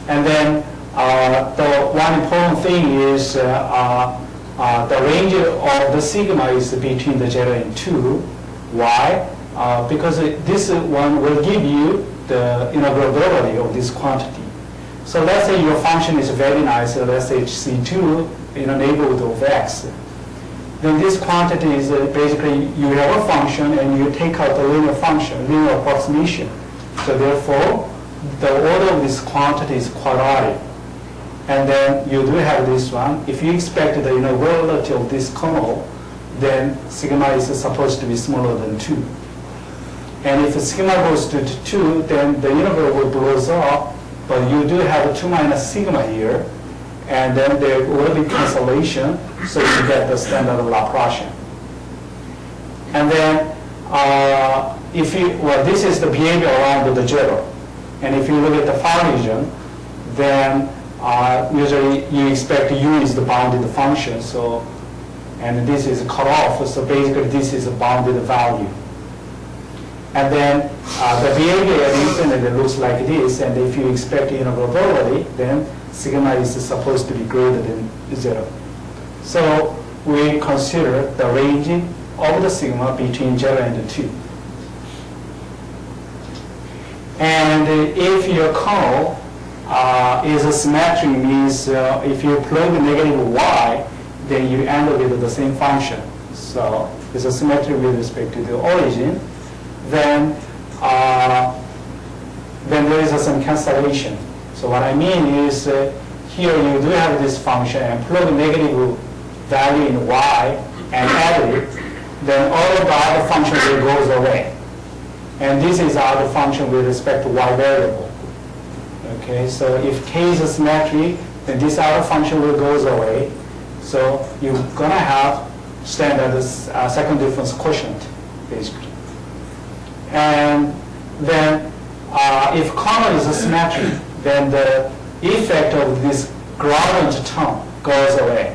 And then the one important thing is the range of the sigma is between the 0 and 2. Why? Because this one will give you the integrability of this quantity. So let's say your function is very nice. Let's say C2 in a neighborhood of x. Then this quantity is basically you have a function and you take out the linear function, linear approximation. So therefore, the order of this quantity is quadratic. And then you do have this one. If you expect the integrability of this kernel, then sigma is supposed to be smaller than 2. And if sigma goes to 2, then the integral will blows up, but you do have 2 minus sigma here, and then there will be cancellation, so you get the standard Laplacian. And then this is the behavior around the 0. And if you look at the far region, then usually you expect u is the bounded function, so, and this is cut off, so basically this is a bounded value. And then the behavior at infinity looks like this, and if you expect integrability, then sigma is supposed to be greater than 0. So we consider the range of the sigma between 0 and 2. And if your kernel is a symmetry, means if you plug negative y, then you end up with the same function. So it's a symmetry with respect to the origin. Then there is some cancellation. So what I mean is here you do have this function and plug negative value in y and add it, then all of the other function will goes away. And this is our function with respect to y variable. Okay, so if k is a symmetry, then this other function will goes away. So you're gonna have standard second difference quotient, basically. And then if kernel is a symmetry, then the effect of this gradient term goes away.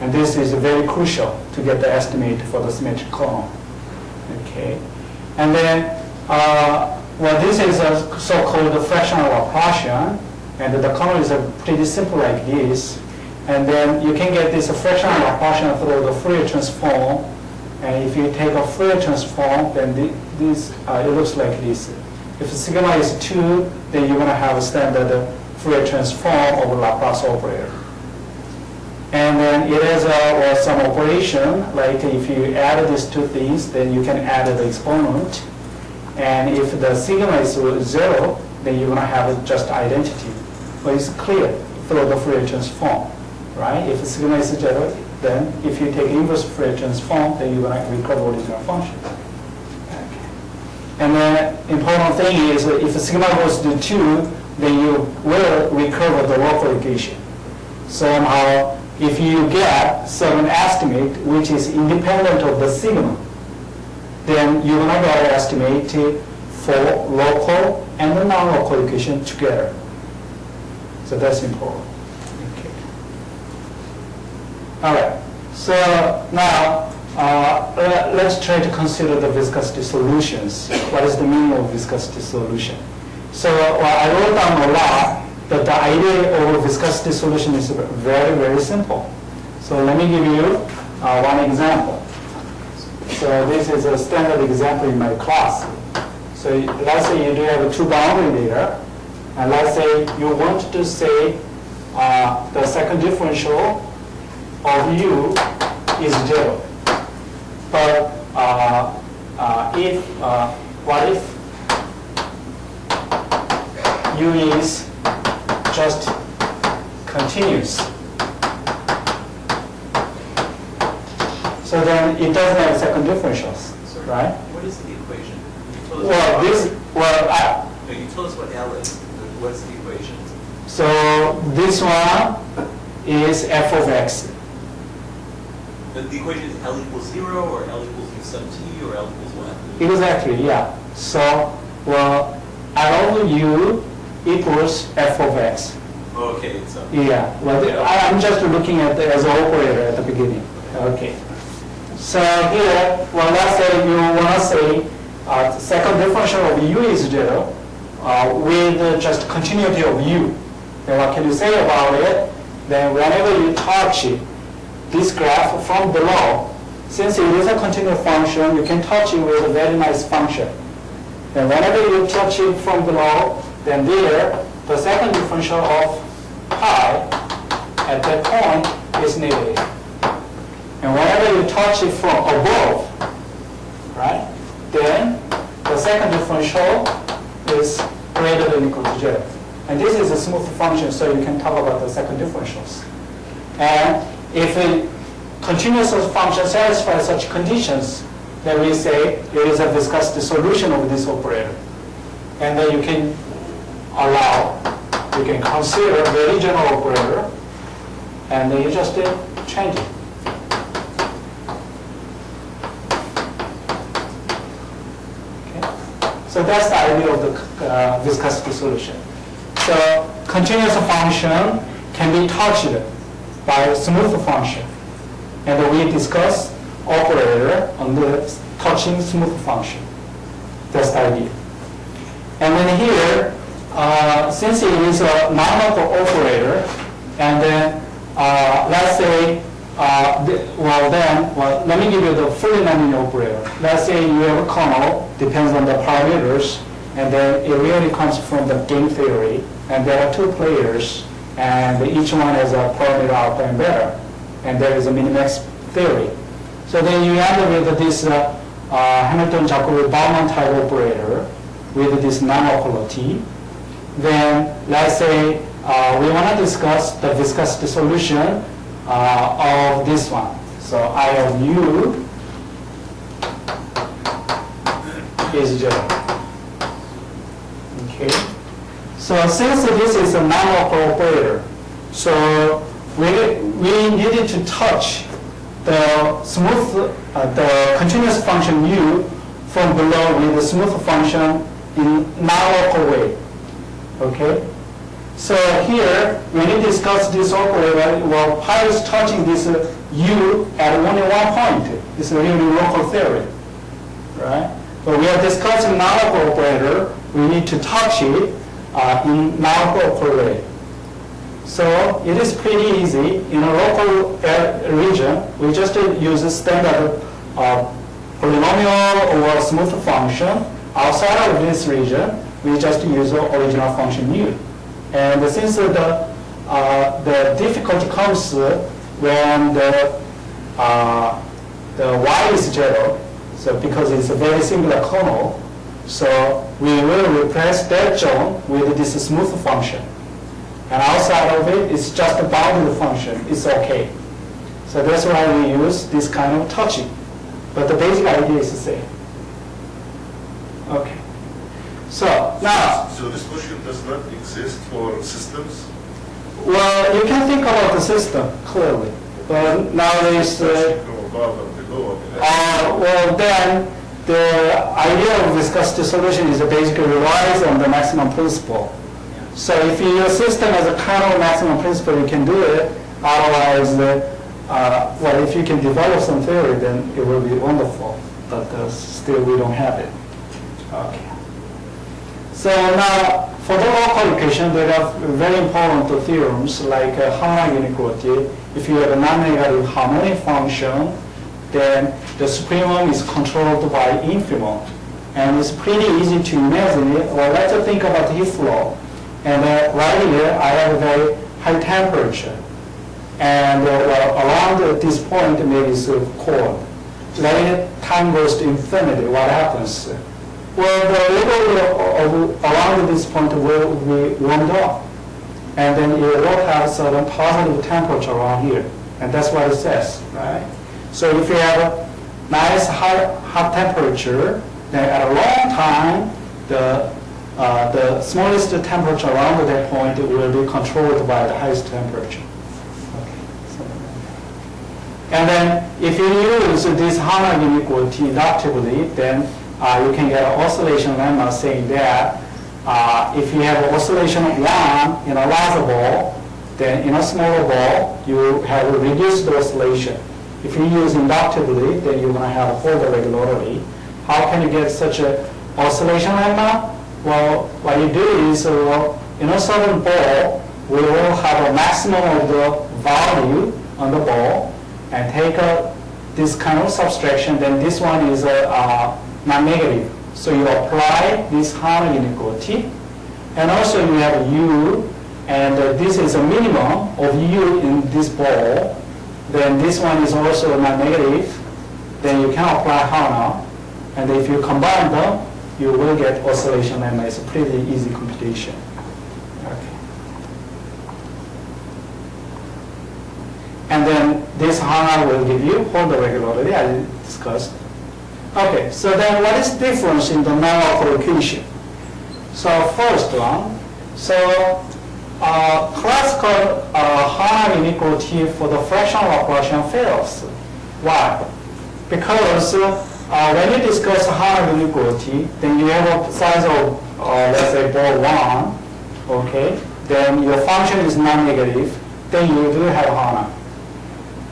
And this is very crucial to get the estimate for the symmetric kernel. Okay. And then, this is a so-called fractional Laplacian, and the kernel is pretty simple like this. And then you can get this fractional Laplacian through the Fourier transform. And if you take a Fourier transform, then it looks like this. If sigma is 2, then you're going to have a standard Fourier transform of Laplace operator. And then it has some operation, like if you add these two things, then you can add the exponent. And if the sigma is 0, then you're going to have just identity. But it's clear through the Fourier transform, right? If sigma is 0, then if you take inverse Fourier transform, then you're going to recover original function. Okay. And then important thing is if sigma goes to 2, then you will recover the local equation. Somehow, if you get certain estimate which is independent of the sigma, then you're going to get an estimate for local and the non-local equation together. So that's important. Okay. All right. So now let's try to consider the viscosity solutions. What is the meaning of viscosity solution? So I wrote down a lot. But the idea of viscosity solution is very, very simple. So let me give you one example. So this is a standard example in my class. So let's say you do have two boundary data, and let's say you want to say the second differential of u is 0. But what if u is just continuous? So then it doesn't have second differentials, right? What is the equation? You told us what L is. What's the equation? So this one is f of x. The equation is L equals 0, or L equals u sub t, or L equals what? Exactly, yeah. So, L of u equals f of x. Okay, so. Yeah, I'm just looking at it as an operator at the beginning. Okay. So here, let's say you want to say second differential of u is 0 with just continuity of u. Then what can you say about it? Then whenever you touch this graph from below, since it is a continuous function, you can touch it with a very nice function. Then whenever you touch it from below, then there, the second differential of pi at that point is negative. And whenever you touch it from above, right, then the second differential is greater than or equal to 0. And this is a smooth function, so you can talk about the second differentials. And if a continuous function satisfies such conditions, then we say there is a viscosity solution of this operator. And then you can consider a very general operator, and then you just change it. Okay? So that's the idea of the viscosity solution. So continuous function can be touched by a smooth function. And we discuss operator on the touching smooth function. That's the idea. And then here, since it is a nonlocal operator, and then let's say, let me give you the fully nonlinear operator. Let's say you have a kernel, depends on the parameters, and then it really comes from the game theory, and there are two players, and each one has a parameter alpha and beta, and there is a minimax theory. So then you end up with this Hamilton-Jacobi-Bauman type operator with this non-local. Then let's say we want to discuss the viscosity solution of this one. So I of u is 0. Okay. So since this is a non-local operator, so we needed to touch the smooth, the continuous function u from below with the smooth function in non-local way. Okay. So here, when we discuss this operator, well, pi is touching this u at only one point. It's a really local theory, right? But we are discussing non-local operator. We need to touch it in non-local way. So it is pretty easy. In a local region, we just use a standard polynomial or smooth function. Outside of this region, we just use the original function u. And since the difficulty comes when the y is 0, so because it's a very singular kernel, so we will replace that zone with this smooth function. And outside of it, it's just a bounded function. It's okay. So that's why we use this kind of touching. But the basic idea is the same. Okay. So now. So this question does not exist for systems? Well, you can think about the system clearly, but nowadays. Well, then the idea of viscosity solution is basically relies on the maximum principle. So if your system has a kind of maximum principle, you can do it. Otherwise, well, if you can develop some theory, then it will be wonderful. But still, we don't have it. Okay. So now, for the local equation, there are very important theorems like harmonic inequality. If you have a non-negative harmonic function, then the supremum is controlled by infimum. And it's pretty easy to imagine it. Well, let's think about heat flow. And right here, I have a very high temperature. And around this point, maybe it's cold. Later, time goes to infinity. What happens? Well, the liquid around this point will be warmed up. And then it will have certain positive temperature around here. And that's what it says, right? So if you have a nice hot temperature, then at a long time, the smallest temperature around that point will be controlled by the highest temperature. Okay. And then if you use this harmonic inequality inductively, then you can get an oscillation lemma saying that if you have an oscillation of 1 in a larger ball, then in a smaller ball, you have a reduced oscillation. If you use inductively, then you're going to have a further regularity. How can you get such an oscillation lemma? Well, what you do is, in a certain ball, we will have a maximum of the value on the ball and take this kind of subtraction, then this one is non-negative. So you apply this Hahn inequality, and also you have U, and this is a minimum of U in this ball. Then this one is also non-negative. Then you can apply Hahn, and if you combine them, you will get oscillation lemma. It's a pretty easy computation. Okay. And then this Hahn will give you Holder regularity, as discussed. Okay, so then what is the difference in the nonlocal equation? So first one, so classical Hahn inequality for the fractional Laplacian fails. Why? Because when you discuss Hahn inequality, then you have a size of, let's say, ball 1, okay? Then your function is non-negative, then you do have Hahn.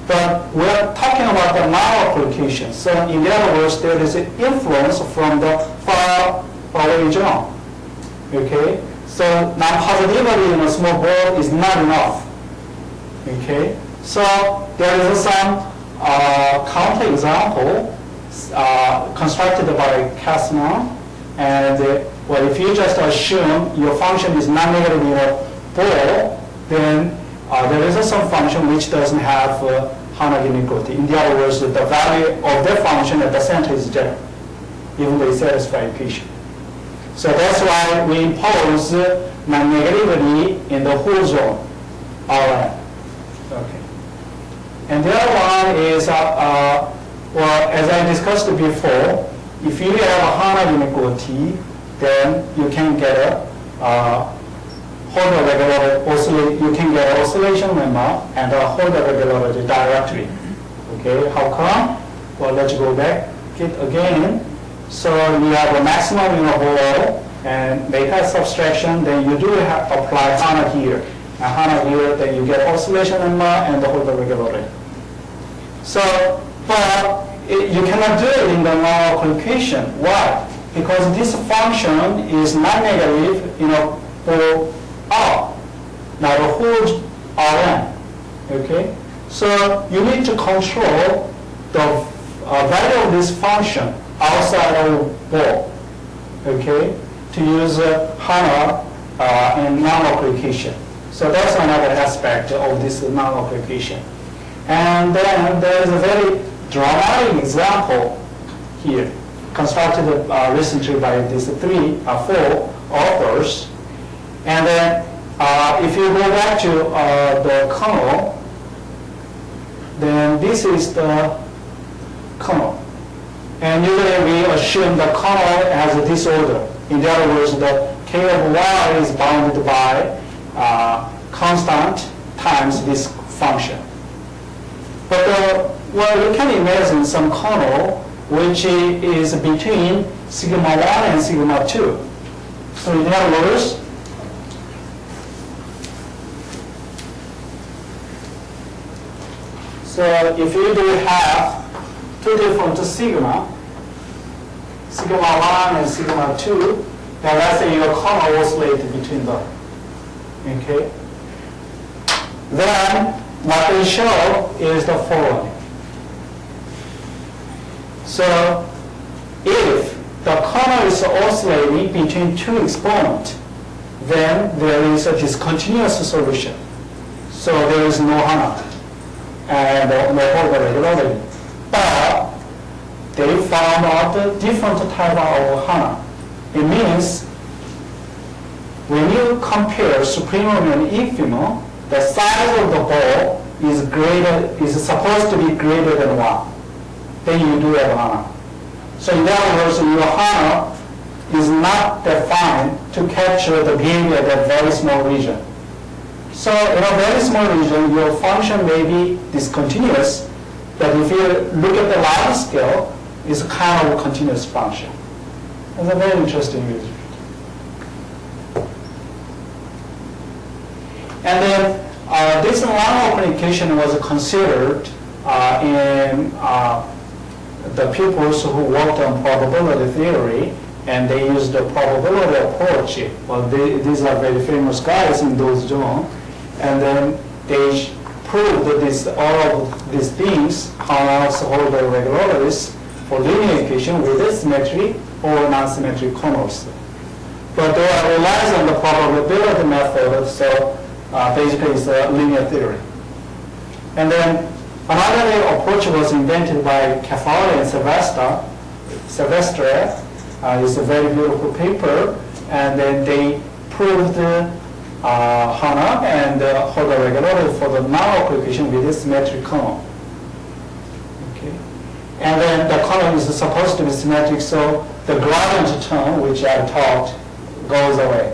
But we're talking about the nonlocal equation. So in other words, there is an influence from the far away zone. Okay? So non-positivity in a small ball is not enough. Okay? So there is some counterexample constructed by KAIST-NIMS. And well, if you just assume your function is non-negative in a ball, then there is some function which doesn't have Hahn inequality. In other words, the value of that function at the center is zero, even though it satisfies equation. So that's why we impose non-negativity in the whole zone, Rn. Okay. And the other one is, well, as I discussed before, if you have a Hahn inequality, then you can get a Holder regularity, you can get oscillation lemma and a Holder regularity directly. Okay, how come? Well, let's go back it again. So you have a maximum in a ball and make a subtraction, then you do have apply Hahn here. And Hahn here, then you get oscillation lemma and the Holder regularity. So, but you cannot do it in the nonlocal equation. Why? Because this function is non-negative, for R, not a whole Rn. Okay? So you need to control the value of this function outside of ball. Okay? To use Hahn in nonlocal equation. So that's another aspect of this nonlocal equation. And then there is a very dramatic example here, constructed recently by these 4 authors. And then if you go back to the kernel, then this is the kernel. And usually we assume the kernel has a disorder. In other words, the k of y is bounded by constant times this function. But well, you can imagine some kernel which is between sigma 1 and sigma 2. So in other words, so if you do have two different sigma 1 and sigma 2, then let's say your kernel oscillates between them. Okay? Then what they show is the following. So if the kernel is oscillating between two exponents, then there is a discontinuous solution. So there is no Hahn and no Holder regularity. But they found out a different type of Hahn. It means when you compare supremum and infimum, the size of the ball is supposed to be greater than 1. Then you do have Hahn. So in other words, your Hahn is not defined to capture the behavior of that very small region. So in a very small region, your function may be discontinuous, but if you look at the large scale, it's kind of a continuous function. It's a very interesting result. And then this nonlocal equation was considered in the pupils who worked on probability theory, and they used the probability approach. Well, these are very famous guys in those zones. and then they proved that all of these things hold the regularities for linear equation with symmetry or non-symmetric kernels. But they relies on the probability method, so basically it's a linear theory. And then another approach was invented by Kiahm and Silvestre. It's a very beautiful paper, and then they proved HANA and hold the regularity for the nonlocal equation with this symmetric kernel. Okay. And then the kernel is supposed to be symmetric, so the gradient term, which I taught, goes away.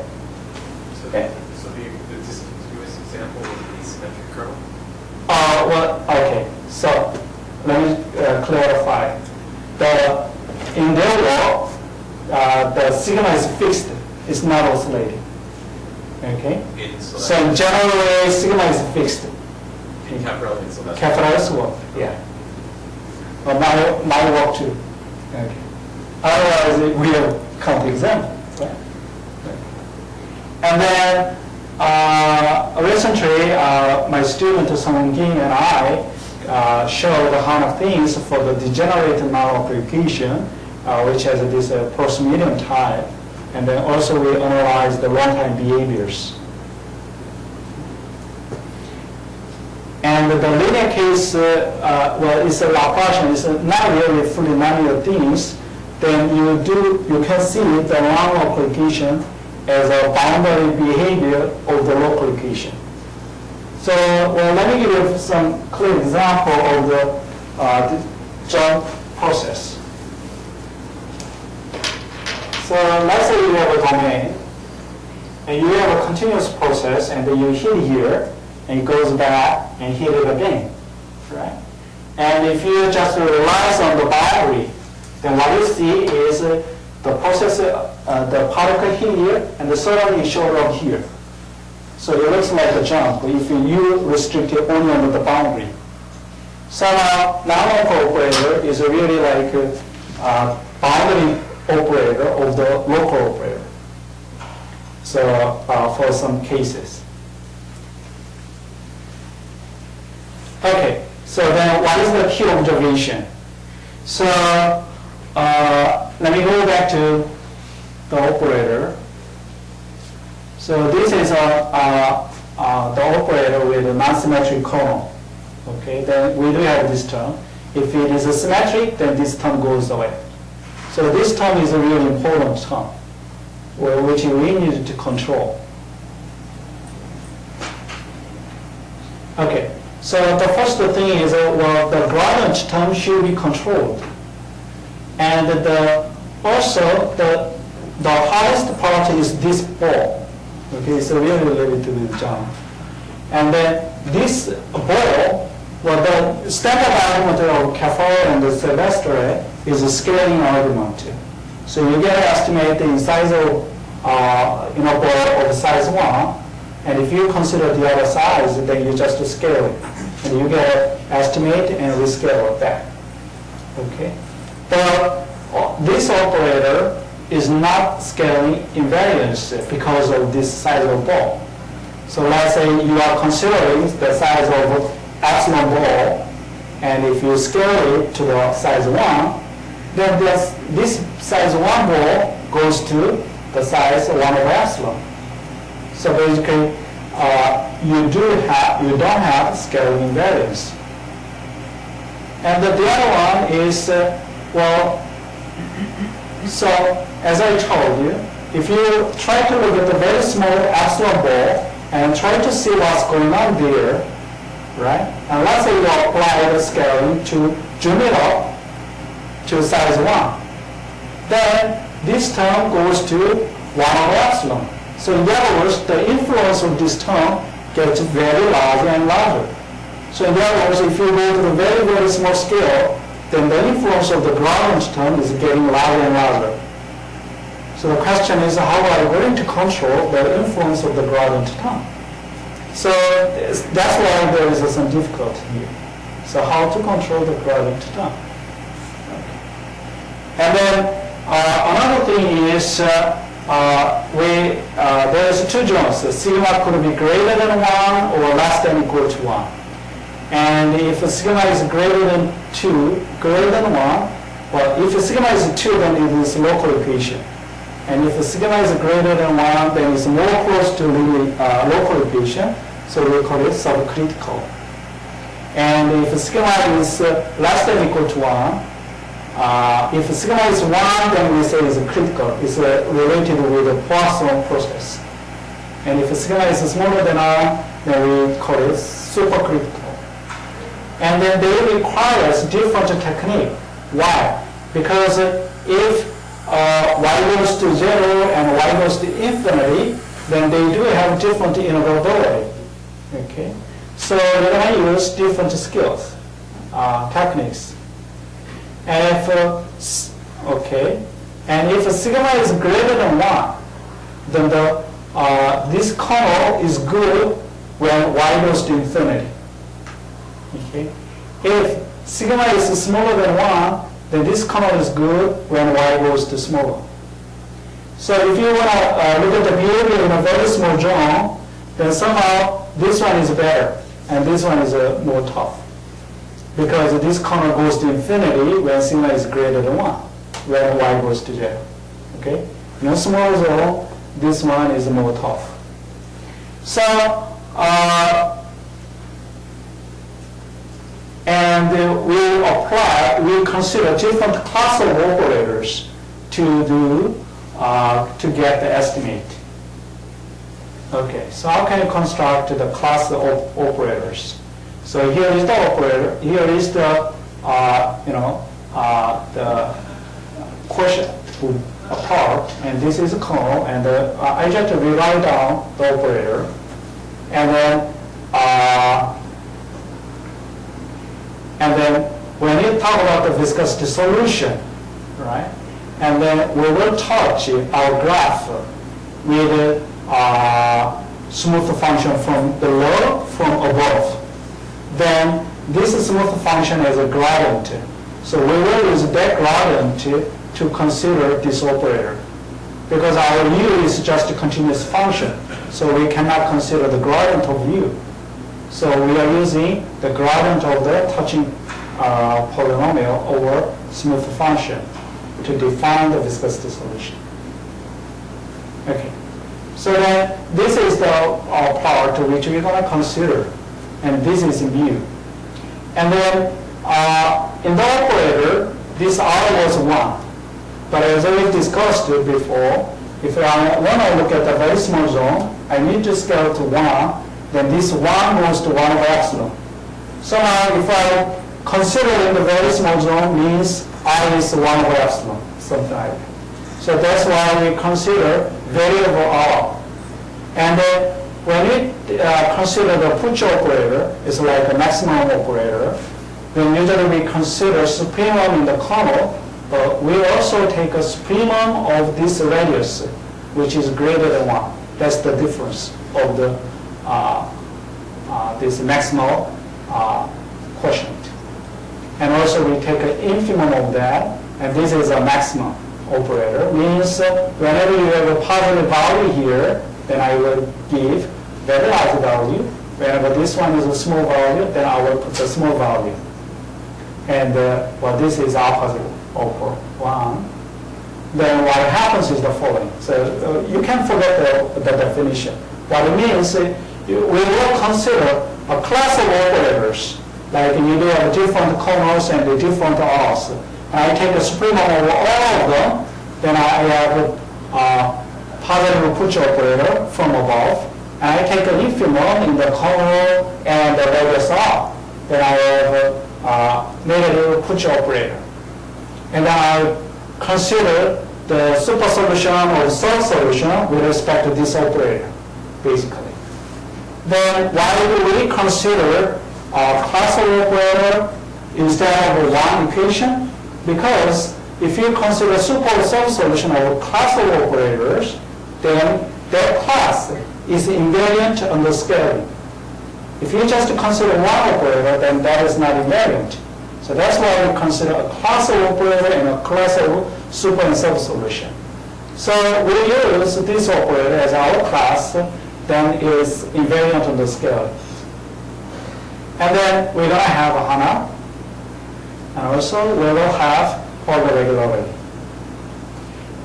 So, Okay. so the discontinuous example of the symmetric kernel? Well, okay. So let me clarify. In their law, the sigma is fixed. It's not oscillating. Okay. So generally, sigma is fixed. In capital and so Capital's work, yeah. But my work too. Okay. Otherwise, we have count example, right? And then recently, my student Song Ging and I showed the kind of things for the degenerate nonlocal equation, which has this post-medium type, and then also we analyzed the runtime behaviors. And the linear case, well, it's a Laplacian. It's not really fully linear things. Then you can see the nonlocal equation as a boundary behavior of the local equation. So, well, let me give you some clear example of the jump process. So let's say you have a domain, and you have a continuous process, and then you hit here, and it goes back and hit it again, right? And if you just rely on the boundary, then what you see is the process, the particle hit here, and the suddenly it showed up here. So it looks like a jump if you restrict it only on the boundary. So now, nonlocal operator is really like a boundary operator of the local operator. So for some cases. Okay, so then what is the key observation? So let me go back to the operator. So this is the operator with a non-symmetric kernel. Okay, then we do have this term. If it is a symmetric, then this term goes away. So this term is a really important term, which we need to control. Okay, so the first thing is, well, the gradient term should be controlled. And also the highest part is this ball. Okay, so really related to the jump. And then this ball, well, the standard argument of Kiahm and Silvestre is a scaling argument. So you get to estimate the size of ball of size 1, and if you consider the other size, then you just scale it, and you get to estimate and rescale it back. Okay, but this operator is not scaling invariance because of this size of ball. So let's say you are considering the size of epsilon ball, and if you scale it to the size 1, then this size 1 ball goes to the size 1 over epsilon. So basically, you don't have scaling invariance. And the other one is, well, so as I told you, if you try to look at the very small epsilon ball and try to see what's going on there, right? And let's say you apply the scaling to zoom it up to size 1. Then this term goes to 1 over epsilon. So in other words, the influence of this term gets very larger and larger. So in other words, if you go to the very, very small scale, then the influence of the gradient term is getting larger and larger. So the question is, how are you going to control the influence of the gradient term? So that's why there is some difficulty here. So how to control the gradient term? Okay. And then another thing is, there's two zones. Sigma could be greater than 1 or less than or equal to 1. And if sigma is greater than 2, greater tan 1, well, if sigma is 2, then it is local equation. And if sigma is greater than 1, then it's more close to the local equation, so we call it subcritical. And if sigma is less than or equal to 1, if sigma is 1, then we say it's critical. It's related with the Poisson process. And if sigma is smaller than 1, then we call it supercritical. And then they require different technique. Why? Because if y goes to 0 and y goes to infinity, then they do have different integrability. Okay? So they're going to use different skills, techniques. And if sigma is greater than 1, then this kernel is good when y goes to infinity. Okay? If sigma is smaller than 1, then this kernel is good when y goes to smaller. So if you want to look at the behavior in a very small zone, then somehow this one is better and this one is more tough. Because this kernel goes to infinity when sigma is greater than 1, when y goes to 0. Okay? In a small zone, this one is more tough. So, and we consider different class of operators to get the estimate. Okay, so how can you construct the class of operators? So here is the operator. Here is the the quotient apart, and this is a kernel, and I just rewrite down the operator, and then when you talk about the viscosity solution, right? And then we will touch our graph with smooth function from below, from above. Then this smooth function is a gradient. So we will use that gradient to consider this operator. Because our u is just a continuous function, so we cannot consider the gradient of u. So we are using the gradient of the touching polynomial over smooth function to define the viscosity solution. Okay. So then this is the part which we're going to consider, and this is mu. And then in the operator, this r was 1. But as we discussed before, if I want to look at a very small zone, I need to scale to 1, then this 1 goes to 1 over epsilon. So now if I consider in the very small zone means r is 1 over epsilon, something like that. So that's why we consider variable r. And when we consider the Puch operator, it's like a maximum operator, then usually we consider supremum in the kernel, but we also take a supremum of this radius, which is greater than 1. That's the difference of the this maximal quotient. And also we take an infimum of that, and this is a maximum operator. Means whenever you have a positive value here, then I will give very large value. Whenever this one is a small value, then I will put a small value. And well, this is opposite of 1. Then what happens is the following. So you can forget the definition. What it means, we will consider a class of operators. Like you do have different kernels and different R's. I take a supremum over all of them, then I have a positive Puch operator from above. And I take an infimum in the kernel and the radius R. Then I have a negative Puch operator. And then I consider the super solution or sub-solution with respect to this operator, basically. Then why do we consider a class of operator instead of one equation? Because if you consider super sub-solution of a class of operators, then that class is invariant under scaling. If you just consider one operator, then that is not invariant. So that's why we consider a class of operator and a class of super and sub-solution. So we use this operator as our class, then is invariant on the scale. And then we're going to have a HANA, and also we will have all the regularity.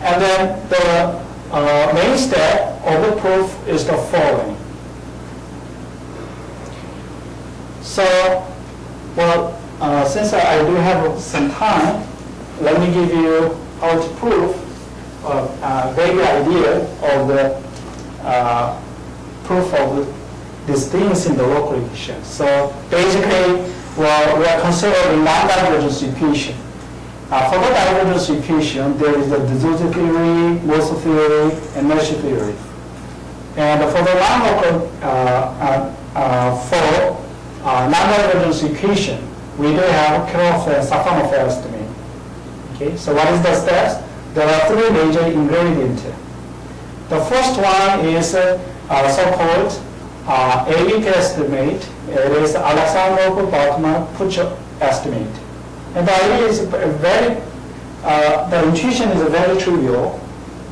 And then the main step of the proof is the following. So, well, since I do have some time, let me give you how to prove a vague idea of the proof of these things in the local equation. So basically, well, we are considering non-divergence equation. For the divergence equation, there is the de Sitter theory, Moser theory, and Nash theory. And for the non-local, non-divergence equation, we do have Kiahm and Safanov estimate. Okay, so what is the steps? There are three major ingredients. The first one is so-called ABK estimate. It is Alexandrov-Bachmann-Puch estimate. And the idea is very, the intuition is very trivial.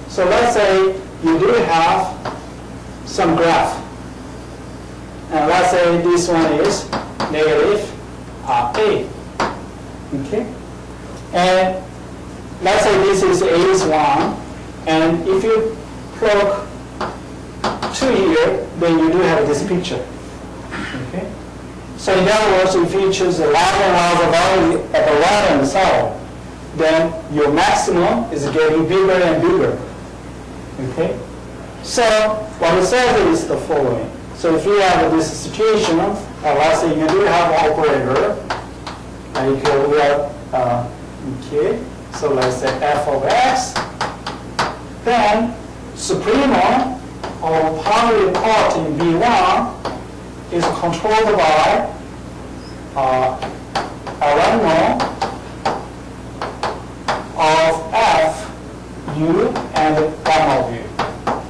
So let's say you do have some graph. And let's say this one is negative A. Okay? And let's say this is A is 1. And if you plug 2 here, then you do have this picture. Okay? So in other words, if you choose a larger and larger value at the right-hand side, then your maximum is getting bigger and bigger. Okay? So what it says is the following. So if you have this situation, let's say you do have an operator, and you can, okay, so let's say f of x, then suprema of primary part in V1 is controlled by a random of f, u, and gamma of u.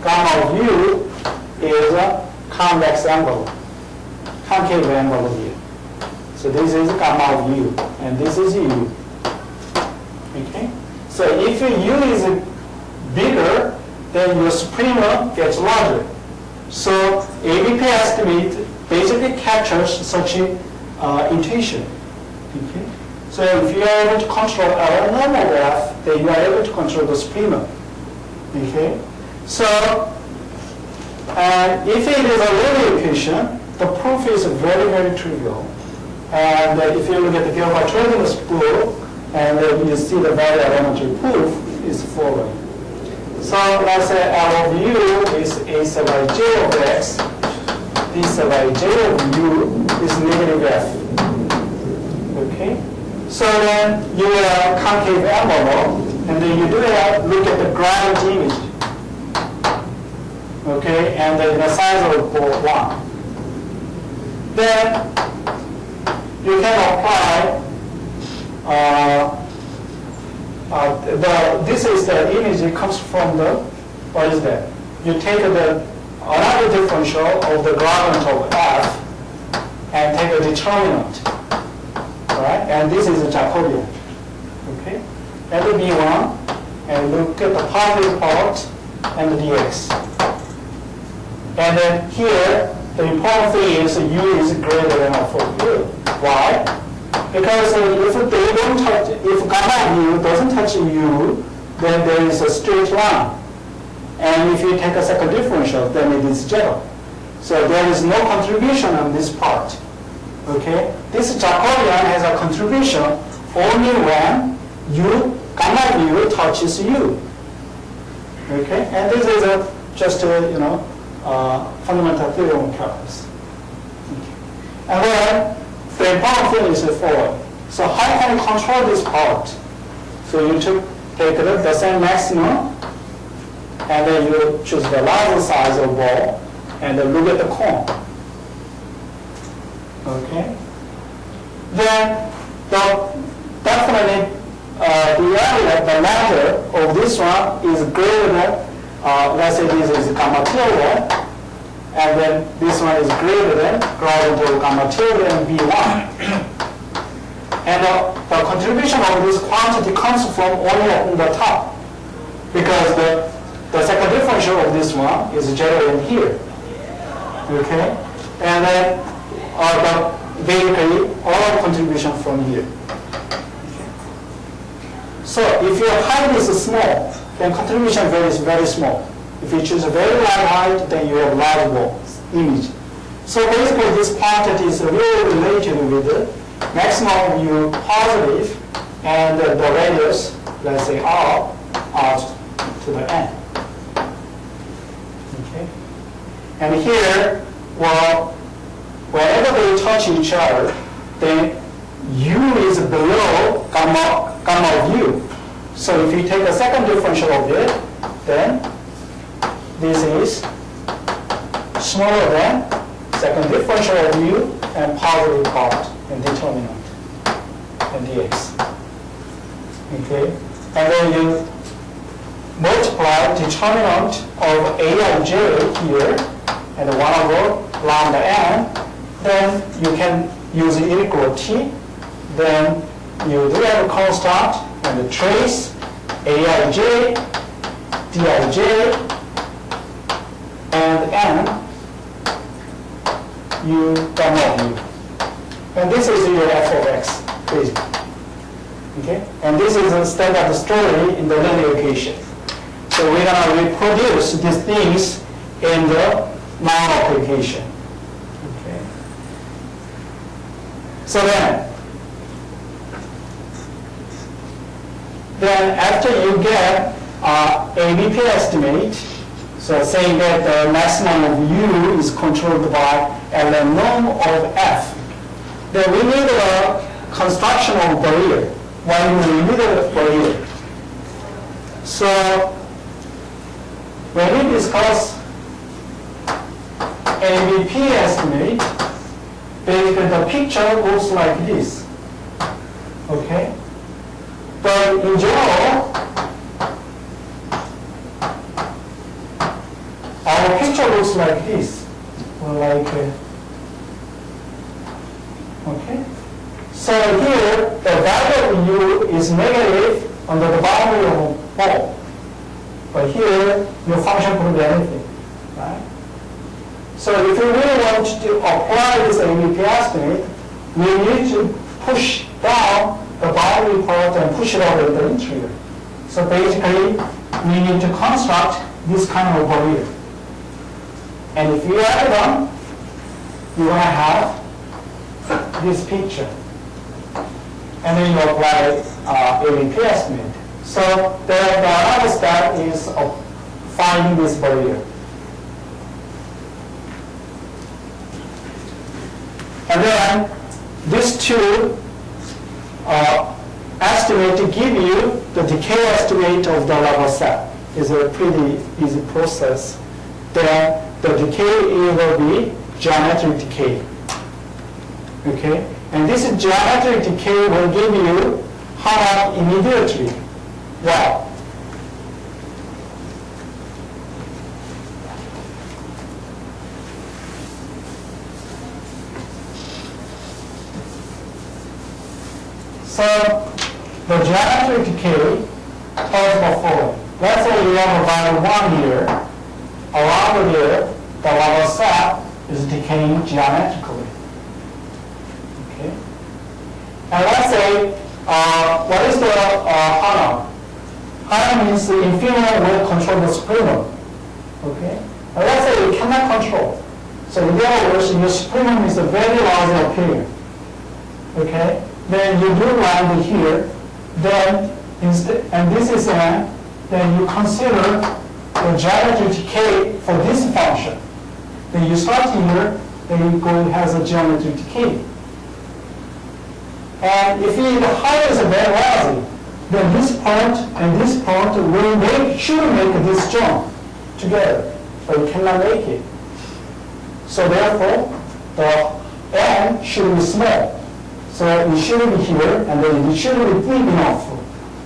Gamma of u is a convex angle, concave angle of u. So this is gamma of u, and this is u. Okay? So if u is bigger, then your suprema gets larger. So ABP estimate basically captures such intuition. Okay? So if you are able to control a normal graph, then you are able to control the suprema. Okay? So if it is a linear equation, the proof is very, very trivial. And if you look at the Kiahm-Schrodinger's proof, and you see the value elementary proof is following. So let's say L of u is a sub I j of x, d sub I j of u is negative f. Okay? So then you have concave envelope, and then you do have, look at the ground image. Okay? And then the size of port 1. Then you can apply this is the image. It comes from the, what is that? You take the another differential of the gradient of f and take a determinant, right? And this is a Jacobian. Okay? Let it be 1, and look at the positive part and the dx. And then here, the important thing is u is greater than or equal to u. Why? Because if they don't touch, if gamma of u doesn't touch u, then there is a straight line. And if you take a second differential, then it is 0. So there is no contribution on this part. Okay? This Jacobian has a contribution only when gamma of u touches u. Okay? And this is just a fundamental theorem of calculus. Okay. And then the important thing is the following. So how can you control this part? So you take the same maximum, and then you choose the larger size of ball, and then look at the cone. Okay? Then definitely the area, the matter of this one is greater than, let's say this is gamma tilde, and then this one is greater than gradient of gamma tilde and V1. And the contribution of this quantity comes from only on the top, because the the second differential of this one is generated here. Okay? And then basically all contribution from here. So if your height is small, then contribution is very small. If you choose a very large height, then you have large wall image. So basically this quantity is really related with the maximum U positive and the radius, let's say R to the N. Okay? And here, well, whenever they touch each other, then U is below gamma of U. So if you take the second differential of it, then this is smaller than second differential of U and positive part and determinant and dx. Okay? And then you multiply determinant of A and J here and 1/lambda n, then you can use equal T. Then you do have a constant and trace Aij, Dij, and n, U gamma of U. And this is your f of x, basically. Okay? And this is a standard story in the linear equation. So we're going to reproduce these things in the nonlocal equation. Okay? So then after you get ABP estimate, so saying that the maximum of U is controlled by ln norm of F, then we need a construction of barrier. Why do we need a barrier? So when we discuss ABP estimate, basically the picture goes like this. Okay? But in general, our picture looks like this. Okay? So here, the value of U is negative under the boundary of ball. But here, your function could be anything. Right? So if you really want to apply this ABP estimate, we need to push down the boundary part and push it over the interior. So basically, we need to construct this kind of barrier. And if you add them, you're going to have this picture. And then you apply ABP estimate. So the other step is finding this barrier. And then these two estimate to give you the decay estimate of the level set. Is a pretty easy process. Then the decay will be geometric decay. Okay? And this geometric decay will give you how much immediately. Well, so the geometric decay tells the following. Let's say you have a value 1 here. Around here, the level set is decaying geometrically. Okay? And let's say, what is the Hana? Hana means the inferior will control the supremum. Okay? And let's say you cannot control. So in other words, your supremum is a very large appearance. Okay? Then you do land here. Then instead, and this is n. Then you consider the geometric decay for this function. Then you start here, then you go has a geometric decay. And if the height is very large, then this point and this point should make this jump together, but you cannot make it. So therefore, the n should be small. So it should be here, and then it should be big enough.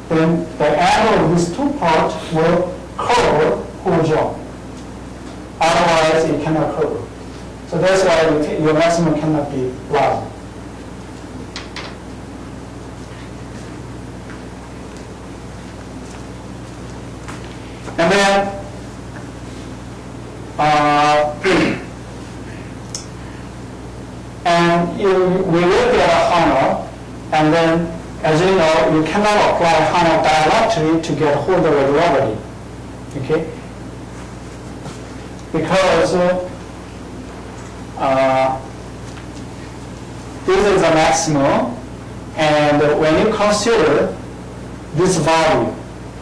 Then the angle of these two parts will cover whole jump. Otherwise, it cannot cover. So that's why your maximum cannot be large. And then And we will get a Hanno, and then, as you know, you cannot apply Hanno directly to get hold of regularity, okay? Because this is a maximum, and when you consider this value,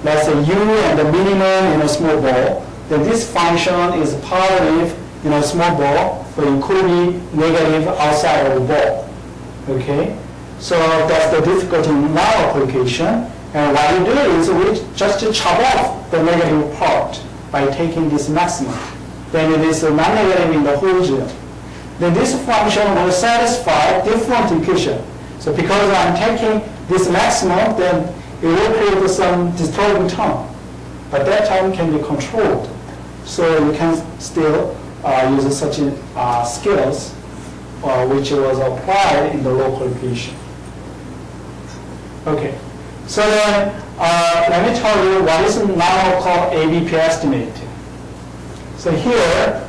let's say u and the minimum in a small ball, then this function is positive in a small ball, but it could be negative outside of the ball. Okay? So that's the difficulty in our application. And what you do is we just chop off the negative part by taking this maximum. Then it is non-negative in the whole region. Then this function will satisfy different equation. So because I'm taking this maximum, then it will create some disturbing term. But that term can be controlled. So you can still use such skills which was applied in the local equation. Okay, so then let me tell you what is nonlocal ABP estimate. So here,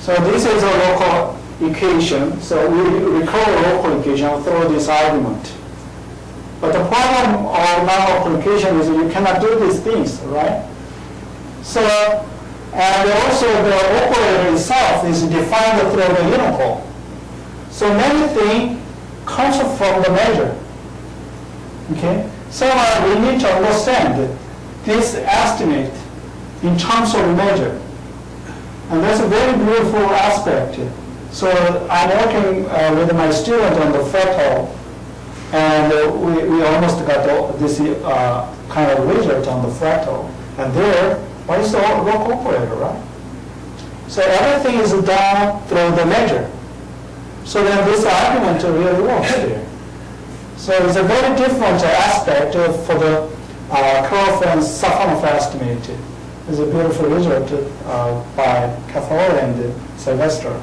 so this is a local equation. So we recall a local equation through this argument. But the problem of nonlocal equation is you cannot do these things, right? So, and also the operator itself is defined through the unical. So many things comes from the measure. Okay? So we need to understand this estimate in terms of measure. And that's a very beautiful aspect. So I'm working with my student on the fractal, and we almost got this kind of result on the fractal. And there, what is the local operator, right? So everything is done through the measure. So then this argument really works there. So it's a very different aspect for the Kirov and Safonov estimate. It's a beautiful result by Cathol and Sylvester.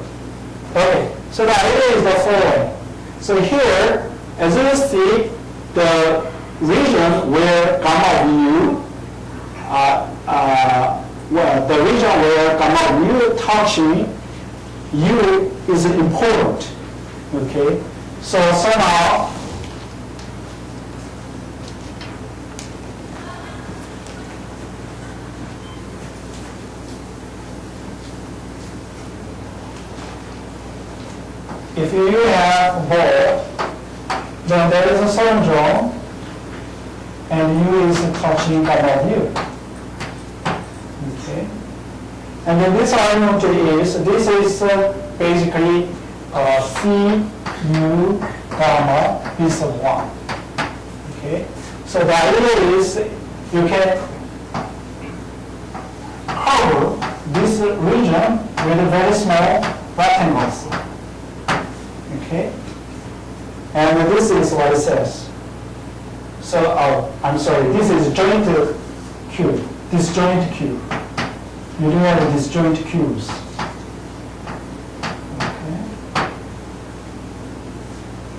Okay, so the idea is the following. So here, as you see, the region where gamma mu, the region where gamma mu touching u is important. Okay, so now if you have a ball, then there is a certain zone, and u is touching gamma mu. Okay, and then this argument is basically C u gamma is 1. Okay, so the idea is you can cover this region with very small rectangles. Okay, and this is what it says. So, I'm sorry, this is joint cube, disjoint cube. You do have disjoint cubes. Okay.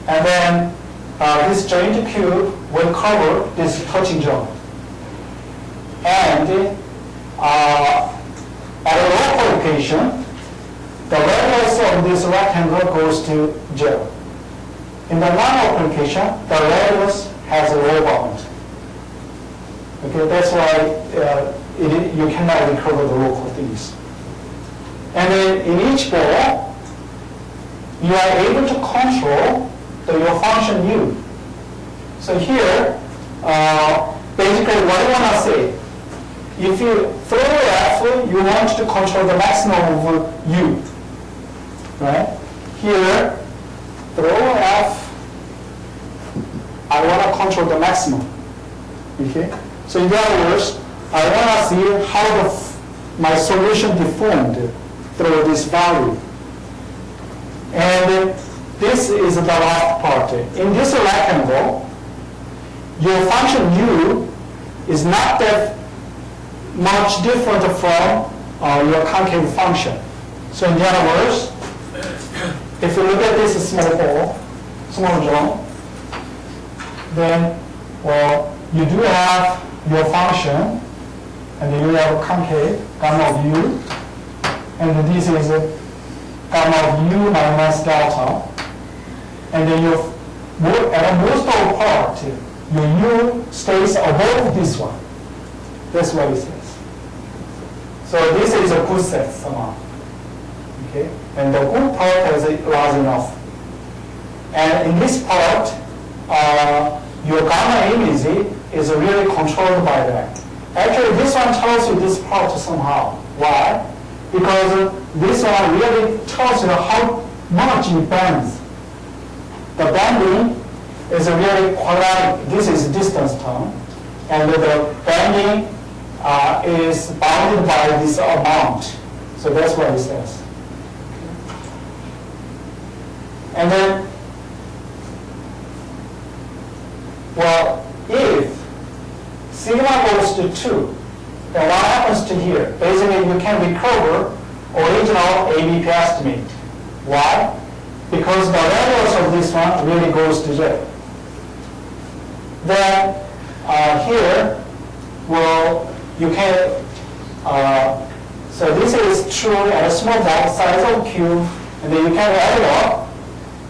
And then this joint cube will cover this touching zone. And at a local location, the radius of this rectangle goes to 0. In the non-local location, the radius has a low bound. Okay, that's why you cannot recover the local things. And then in each ball, you are able to control your function u. So here, basically what I want to say, if you throw f, you want to control the maximum of u. Right? Here, throw f, I want to control the maximum. Okay? So in other words, I want to see how my solution deformed through this value. And this is the last part. In this rectangle, your function u is not that much different from your concave function. So in other words, if you look at this small ball, small zone, then, well, you do have your function, and you have concave gamma of u, and this is gamma of u minus delta, and then at most of part, your u stays above this one. That's what it says. So this is a good set somehow. Okay? And the good part is large enough. And in this part, your gamma image is really controlled by that. Actually, this one tells you this part somehow. Why? Because this one really tells you how much it bends. The bending is really quadratic. This is distance term. And the bending is bounded by this amount. So that's what it says. And then, well, if sigma goes to 2, then what happens to here? Basically, you can recover original ABP estimate. Why? Because the radius of this one really goes to 0. Then here, well, you can, so this is true at a small size of cube, and then you can add it up.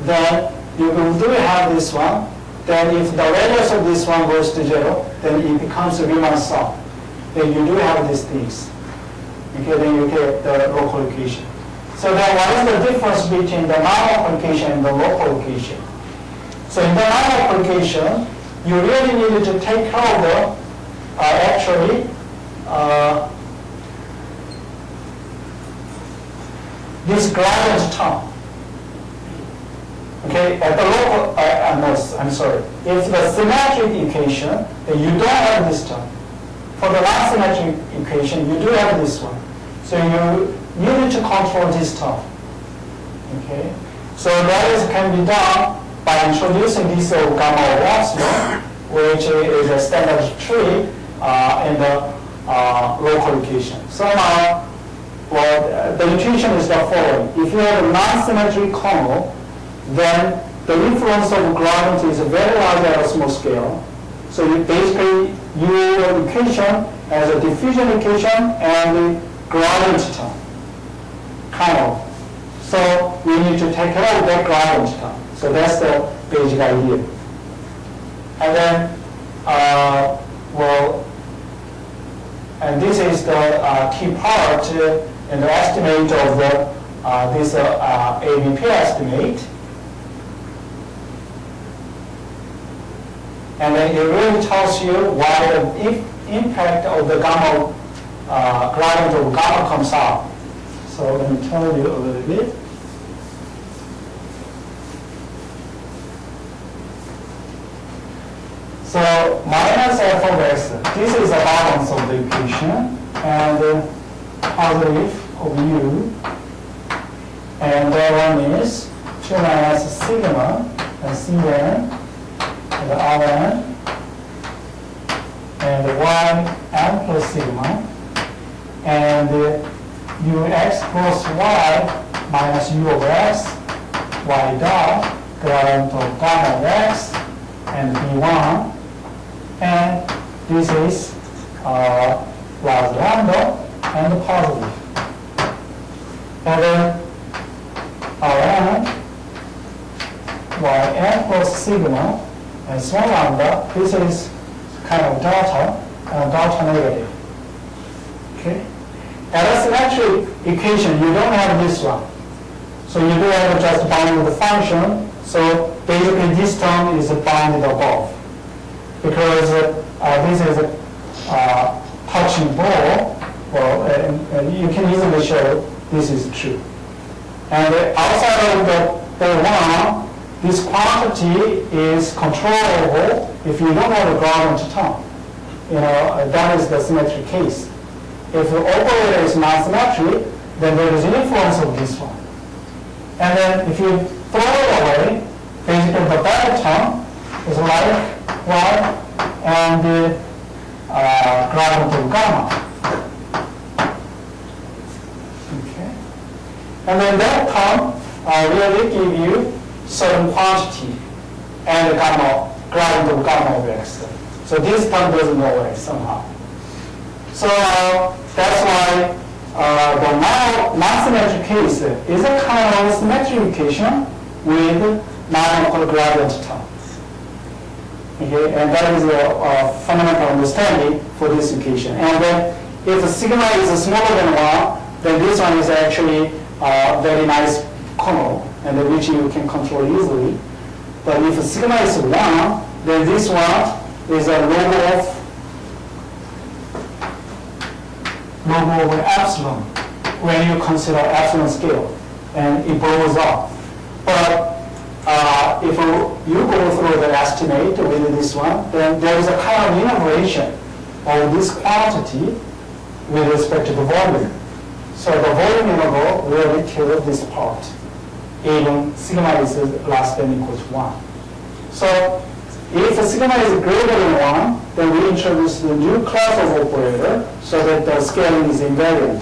Then you do have this one. Then if the radius of this one goes to 0, then it becomes a Riemann sum. Then you do have these things. Okay, then you get the local equation. So then what is the difference between the non-local equation and the local equation? So in the non-local equation, you really need to take care of the, actually, this gradient term. Okay, at the local, no, I'm sorry. If the symmetric equation, then you don't have this term. For the non-symmetric equation, you do have this one. So you need to control this term. Okay, so that can be done by introducing this gamma of epsilon, which is a standard tree in the local equation. So now, well, the intuition is the following. If you have a non-symmetric kernel, then the influence of gradient is very large at a small scale. So you basically, your equation as a diffusion equation and the gradient term, kind of. So we need to take care of that gradient term. So that's the basic idea. And then, well, and this is the key part in the estimate of the this ABP estimate. And then it really tells you why the impact of the gamma, gradient of gamma comes out. So let me tell you a little bit. So minus f of x, this is the balance of the equation, and positive of u. And that one is 2 minus sigma and Cn. The Rn and yn plus sigma and ux plus y minus u of x, y dot, gradient of gamma of x, and b1, and this is large lambda and positive. And then Rn, yn plus sigma, and small lambda, this is kind of delta, and delta negative. Okay? At a symmetric equation, you don't have this one. So you do have just bound the function. So basically this term is bounded above. Because this is a touching ball, well, you can easily show this is true. And outside of the ball one, this quantity is controllable if you don't have a gradient term. You know, that is the symmetric case. If the operator is non-symmetric, then there is influence of this one. And then if you throw it away, basically the better term is like y and the gradient of gamma. Okay. And then that term really give you certain quantity and the gamma, gradient of gamma of x. So this term doesn't go away somehow. So that's why the non-symmetric case is a kind of symmetric equation with non-local gradient term. Okay, and that is a fundamental understanding for this equation. And then if sigma is smaller than 1, then this one is actually a very nice kernel, and which you can control easily. But if sigma is 1, then this one is a log of epsilon when you consider epsilon scale, and it blows up. But if you go through the estimate with this one, then there is a kind of integration of this quantity with respect to the volume. So the volume integral will kill this part, even sigma is less than or equal to 1. So if sigma is greater than 1, then we introduce the new class of operator so that the scaling is invariant.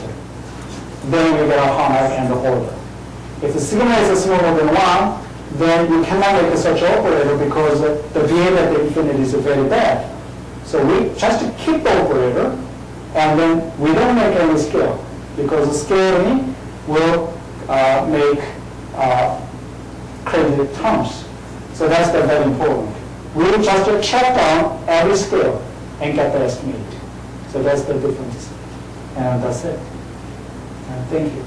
Then we get a harmonic and the order. If the sigma is smaller than 1, then you cannot make such operator because the behavior at the infinity is very bad. So we just keep the operator, and then we don't make any scale because the scaling will make credited terms. So that's the very important. We will just check down every scale and get the estimate. So that's the difference. And that's it. Thank you.